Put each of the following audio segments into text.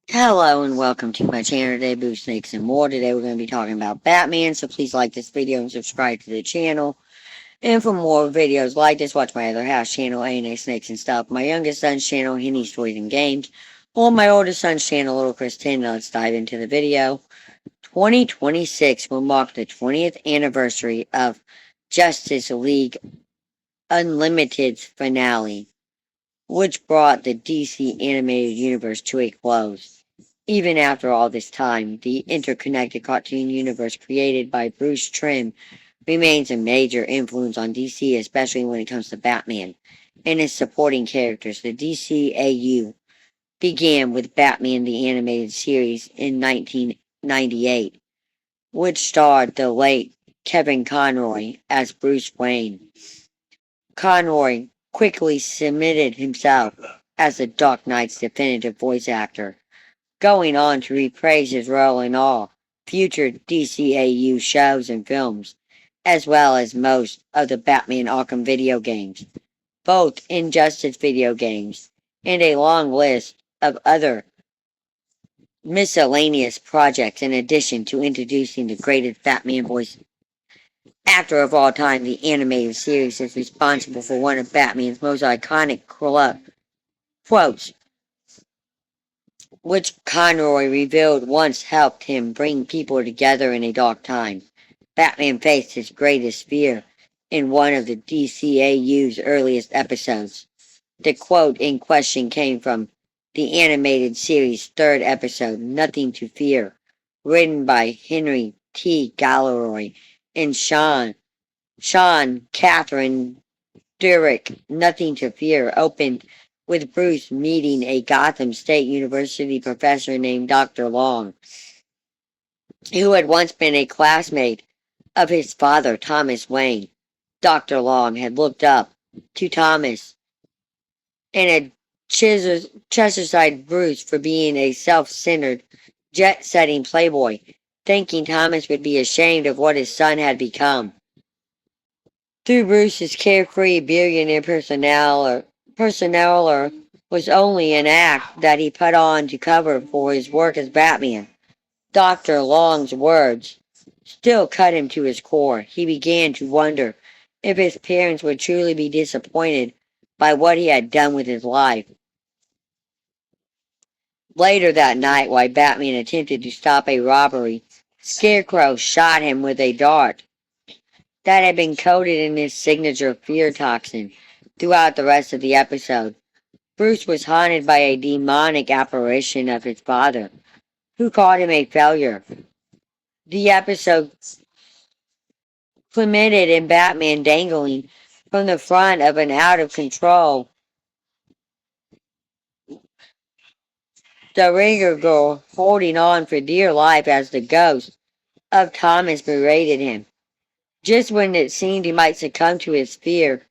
Hello and welcome to my channel today, Boo Snakes and More. Today we're going to be talking about Batman, so please like this video and subscribe to the channel. And for more videos like this, watch my other house channel, A&A Snakes and Stuff, my youngest son's channel, Henny's Toys and Games, or my oldest son's channel, Little Chris 10. Now let's dive into the video. 2026 will mark the 20th anniversary of Justice League Unlimited's finale, which brought the DC animated universe to a close. Even after all this time, the interconnected cartoon universe created by Bruce Timm remains a major influence on DC, especially when it comes to Batman and his supporting characters. The DCAU began with Batman the Animated Series in 1998, which starred the late Kevin Conroy as Bruce Wayne. Conroy quickly cemented himself as the Dark Knight's definitive voice actor, going on to reprise his role in all future DCAU shows and films, as well as most of the Batman Arkham video games, both Injustice video games, and a long list of other miscellaneous projects in addition to introducing the greatest Batman voice actor of all time. The animated series is responsible for one of Batman's most iconic quotes, which Conroy revealed once helped him bring people together in a dark time. Batman faced his greatest fear in one of the DCAU's earliest episodes. The quote in question came from the animated series' third episode, Nothing to Fear, written by Henry T. Gilroy and Sean Catherine Durick. Nothing to Fear opened with Bruce meeting a Gotham State University professor named Dr. Long, who had once been a classmate of his father, Thomas Wayne. Dr. Long had looked up to Thomas and had chastised Bruce for being a self-centered, jet-setting playboy, thinking Thomas would be ashamed of what his son had become. Through Bruce's carefree billionaire personnel was only an act that he put on to cover for his work as Batman. Dr. Long's words still cut him to his core. He began to wonder if his parents would truly be disappointed by what he had done with his life. Later that night, while Batman attempted to stop a robbery, Scarecrow shot him with a dart that had been coated in his signature fear toxin. Throughout the rest of the episode, Bruce was haunted by a demonic apparition of his father, who called him a failure. The episode culminated in Batman dangling from the front of an out-of-control the Ringer girl, holding on for dear life as the ghost of Thomas berated him. Just when it seemed he might succumb to his fear,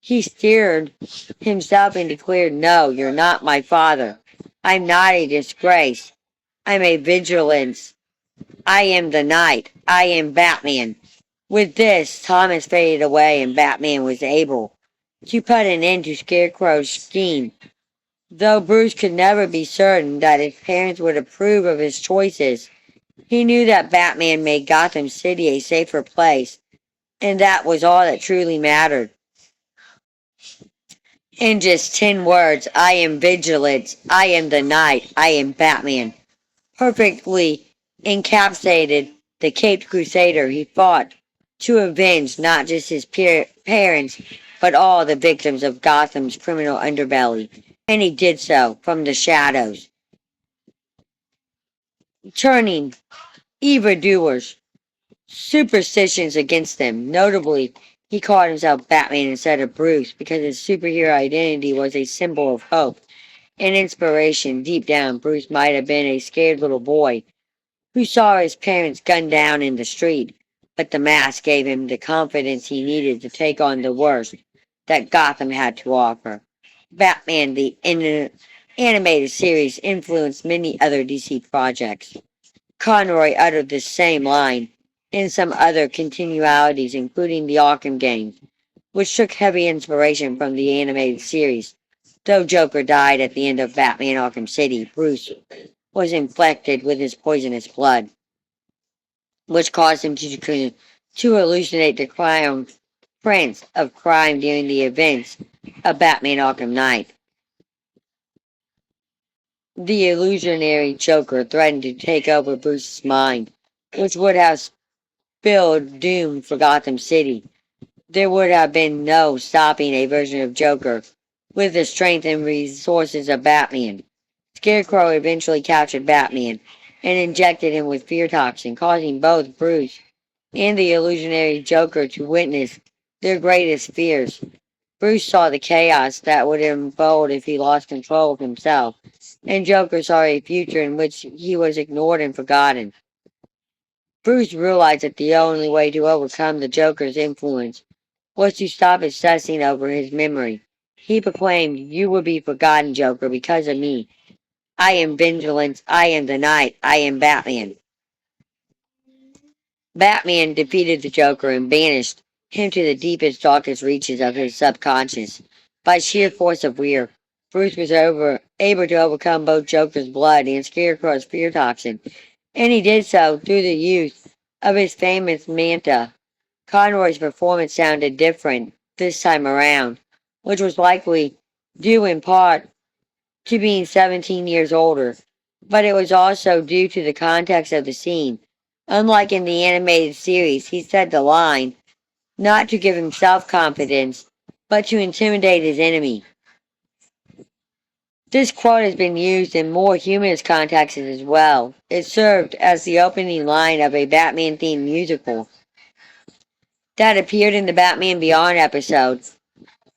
he steered himself and declared, "No, you're not my father. I'm not a disgrace. I'm a vigilance. I am the Knight. I am Batman." With this, Thomas faded away and Batman was able to put an end to Scarecrow's scheme. Though Bruce could never be certain that his parents would approve of his choices, he knew that Batman made Gotham City a safer place, and that was all that truly mattered. In just 10 words, I am Vigilance, I am the Knight, I am Batman, perfectly encapsulated the Caped Crusader he fought to avenge not just his parents, but all the victims of Gotham's criminal underbelly. And he did so from the shadows, turning evildoers' superstitions against them. Notably, he called himself Batman instead of Bruce because his superhero identity was a symbol of hope and inspiration. Deep down, Bruce might have been a scared little boy who saw his parents gunned down in the street, but the mask gave him the confidence he needed to take on the worst that Gotham had to offer. Batman, the animated series, influenced many other DC projects. Conroy uttered the same line in some other continualities, including the Arkham games, which took heavy inspiration from the animated series. Though Joker died at the end of Batman Arkham City, Bruce was infected with his poisonous blood, which caused him to hallucinate the crown prince of crime during the events of Batman Arkham Knight. The illusionary Joker threatened to take over Bruce's mind, which would have spilled doom for Gotham City. There would have been no stopping a version of Joker with the strength and resources of Batman. Scarecrow eventually captured Batman and injected him with fear toxin, causing both Bruce and the illusionary Joker to witness their greatest fears. Bruce saw the chaos that would unfold if he lost control of himself, and Joker saw a future in which he was ignored and forgotten. Bruce realized that the only way to overcome the Joker's influence was to stop obsessing over his memory. He proclaimed, "You will be forgotten, Joker, because of me. I am Vigilance, I am the Night, I am Batman." Batman defeated the Joker and banished him to the deepest, darkest reaches of his subconscious. By sheer force of will, Bruce was able to overcome both Joker's blood and Scarecrow's fear toxin, and he did so through the use of his famous manta. Conroy's performance sounded different this time around, which was likely due in part to being 17 years older, but it was also due to the context of the scene. Unlike in the animated series, he said the line not to give him self-confidence, but to intimidate his enemy. This quote has been used in more humorous contexts as well. It served as the opening line of a Batman-themed musical that appeared in the Batman Beyond episode,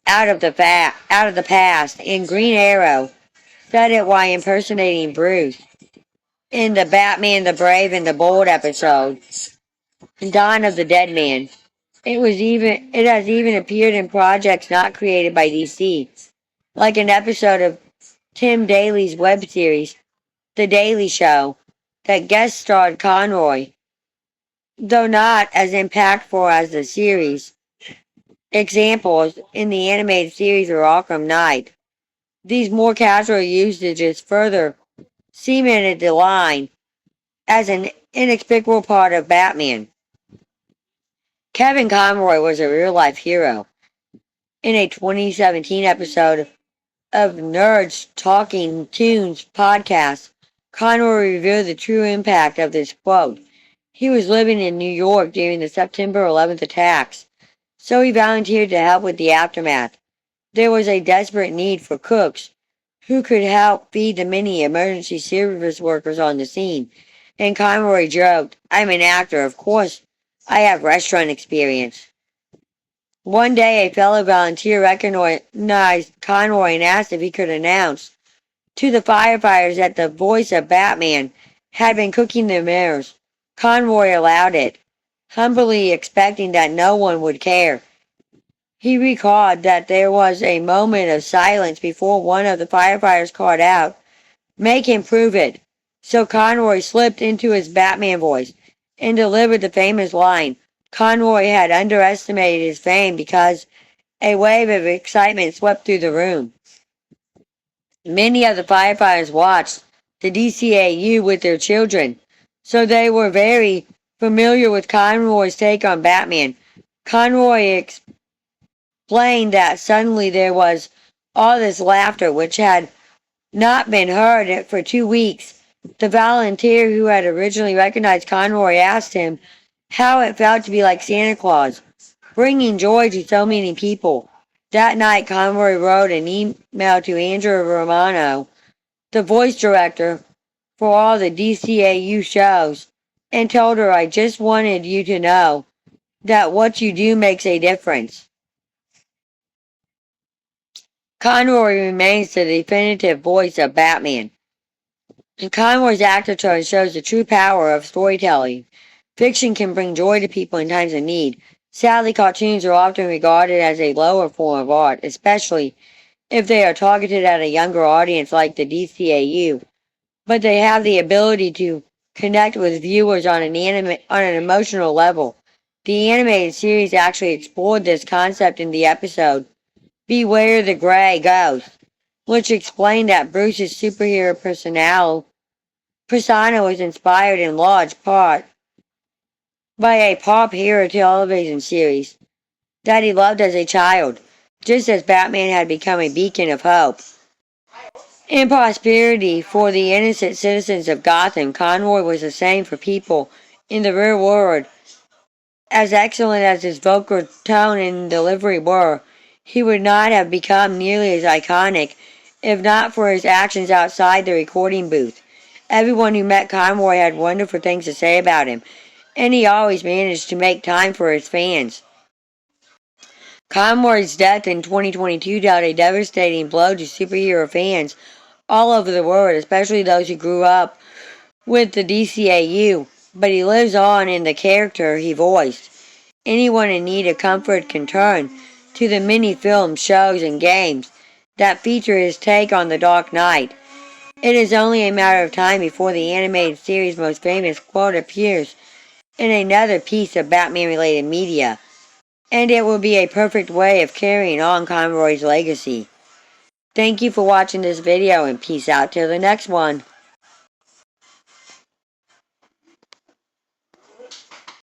Out of the Past, and Green Arrow said it while impersonating Bruce in the Batman the Brave and the Bold episode, Dawn of the Dead Man. It has even appeared in projects not created by DC, like an episode of Tim Daly's web series, The Daily Show, that guest starred Conroy, though not as impactful as the series. Examples in the animated series are Arkham Knight. These more casual usages further cemented the line as an inexplicable part of Batman. Kevin Conroy was a real-life hero. In a 2017 episode of Nerds Talking Tunes podcast, Conroy revealed the true impact of this quote. He was living in New York during the September 11th attacks, so he volunteered to help with the aftermath. There was a desperate need for cooks who could help feed the many emergency service workers on the scene, and Conroy joked, "I'm an actor, of course I have restaurant experience." One day, a fellow volunteer recognized Conroy and asked if he could announce to the firefighters that the voice of Batman had been cooking their meals. Conroy allowed it, humbly expecting that no one would care. He recalled that there was a moment of silence before one of the firefighters called out, "Make him prove it." So Conroy slipped into his Batman voice and delivered the famous line. Conroy had underestimated his fame because a wave of excitement swept through the room. Many of the firefighters watched the DCAU with their children, so they were very familiar with Conroy's take on Batman. Conroy explained that suddenly there was all this laughter which had not been heard for 2 weeks. The volunteer who had originally recognized Conroy asked him how it felt to be like Santa Claus, bringing joy to so many people. That night, Conroy wrote an email to Andrea Romano, the voice director for all the DCAU shows, and told her, "I just wanted you to know that what you do makes a difference." Conroy remains the definitive voice of Batman. And Conroy's actor tone shows the true power of storytelling. Fiction can bring joy to people in times of need. Sadly, cartoons are often regarded as a lower form of art, especially if they are targeted at a younger audience like the DCAU. But they have the ability to connect with viewers on an emotional level. The animated series actually explored this concept in the episode Beware the Grey Ghost, which explained that Bruce's superhero persona was inspired in large part by a pop hero television series that he loved as a child, just as Batman had become a beacon of hope and prosperity for the innocent citizens of Gotham. Conroy was the same for people in the real world. As excellent as his vocal tone and delivery were, he would not have become nearly as iconic if not for his actions outside the recording booth. Everyone who met Conroy had wonderful things to say about him, and he always managed to make time for his fans. Conroy's death in 2022 dealt a devastating blow to superhero fans all over the world, especially those who grew up with the DCAU, but he lives on in the character he voiced. Anyone in need of comfort can turn to the many films, shows, and games that feature his take on the Dark Knight. It is only a matter of time before the animated series' most famous quote appears in another piece of Batman-related media, and it will be a perfect way of carrying on Conroy's legacy. Thank you for watching this video, and peace out till the next one.